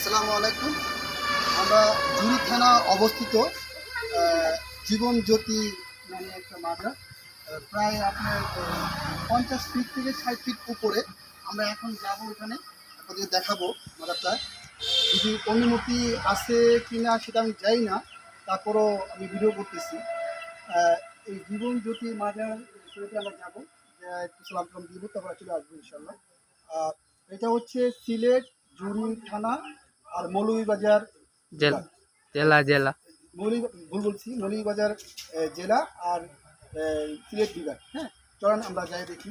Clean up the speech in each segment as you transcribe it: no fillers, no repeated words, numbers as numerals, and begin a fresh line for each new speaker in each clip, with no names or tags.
আসসালামু আলাইকুম। আমরা জুরি থানা অবস্থিত জীবন জ্যোতি নামে একটা মাজার, প্রায় আপনার 50 ফিট থেকে 60 ফিট উপরে। আমরা এখন যাবো ওখানে, আপনাদের দেখাবো মাজারটা। যদি অনুমতি আছে কি না সেটা আমি জানি না, তারপরও আমি ভিডিও করতেছি। এই জীবন জ্যোতি মাজার সেটাতে আমরা যাবো, একটু সালাম সালাম দিব, তারপরে চলে আসবো ইনশাল্লাহ। এটা হচ্ছে সিলেট জুরি থানা আর মৌলভীবাজার
জেলা জেলা জেলা
ভুল বলছি, মৌলভীবাজার জেলা আর সিলেট বিভাগ। হ্যাঁ, চলেন আমরা যাই দেখি।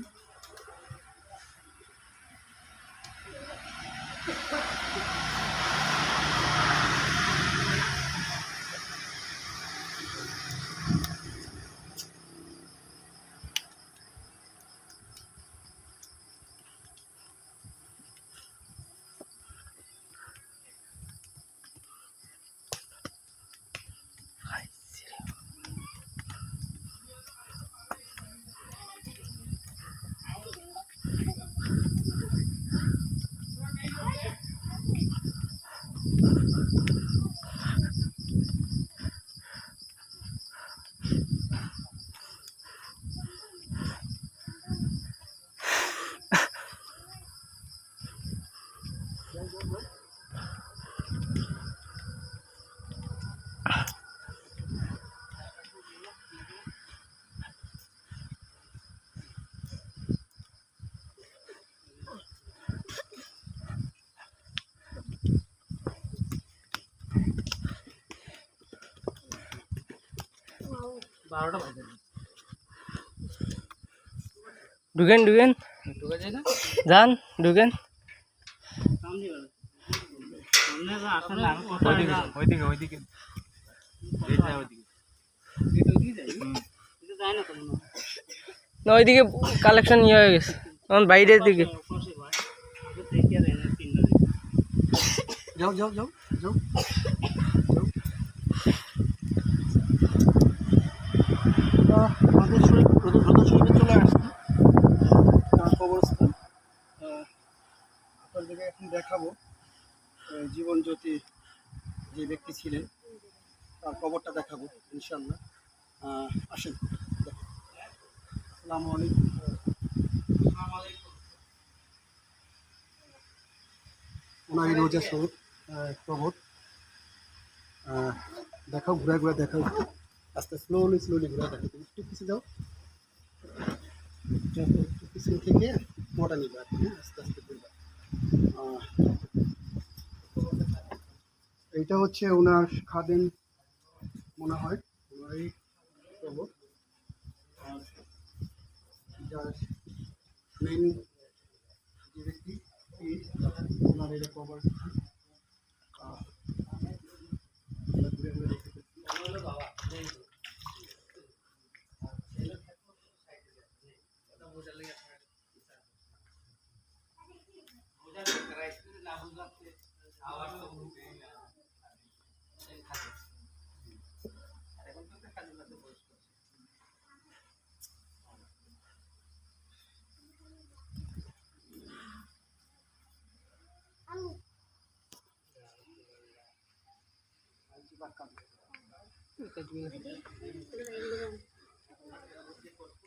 ঢুকেন ঢুকেন যান ঢুকেন। না ওইদিকে কালেকশন ইয়ে হয়ে গেছে, এখন বাইরের দিকে
যাও যাও যাও যাও। আমাদের শরীফে চলে আসছি কবরস্থান। আপনাদেরকে এখন দেখাবো জীবন জ্যোতি যে ব্যক্তি ছিলেন তার কবরটা দেখাবো ইনশাল্লাহ। আসেন। আসসালামু আলাইকুম। ওনার রোজা স্বরূপ কবর দেখাও, ঘুরে ঘুরে দেখাও, আস্তে স্লোলি স্লোলি ঘুরে দেখাও। একটু পিছিয়ে যাও, একটু পিছন থেকে মোটা নিবে আর কি, আস্তে আস্তে ঘুরবে। এইটা হচ্ছে ওনার খাদেম মনে হয়, ওনারই কবর। আর যার মেন যে ব্যক্তি ওনার এটা কবর। ঘুরে ঘুরে দেখতে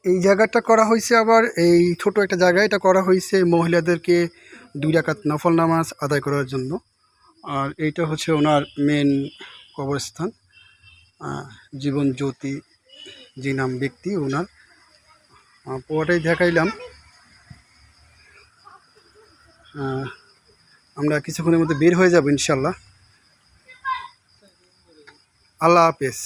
এই জায়গাটা করা হয়েছে আবার এই ছোট একটা জায়গা, এটা করা হয়েছে মহিলাদেরকে 2 রাকাত নফল নামাজ আদায় করার জন্য। আর এইটা হচ্ছে ওনার মেন কবরস্থান, জীবন জ্যোতি যে নাম ব্যক্তি ওনার। পুরোটাই দেখাইলাম। আমরা কিছুক্ষণের মধ্যে বের হয়ে যাব ইনশাল্লাহ। আল্লাহ হাফেজ।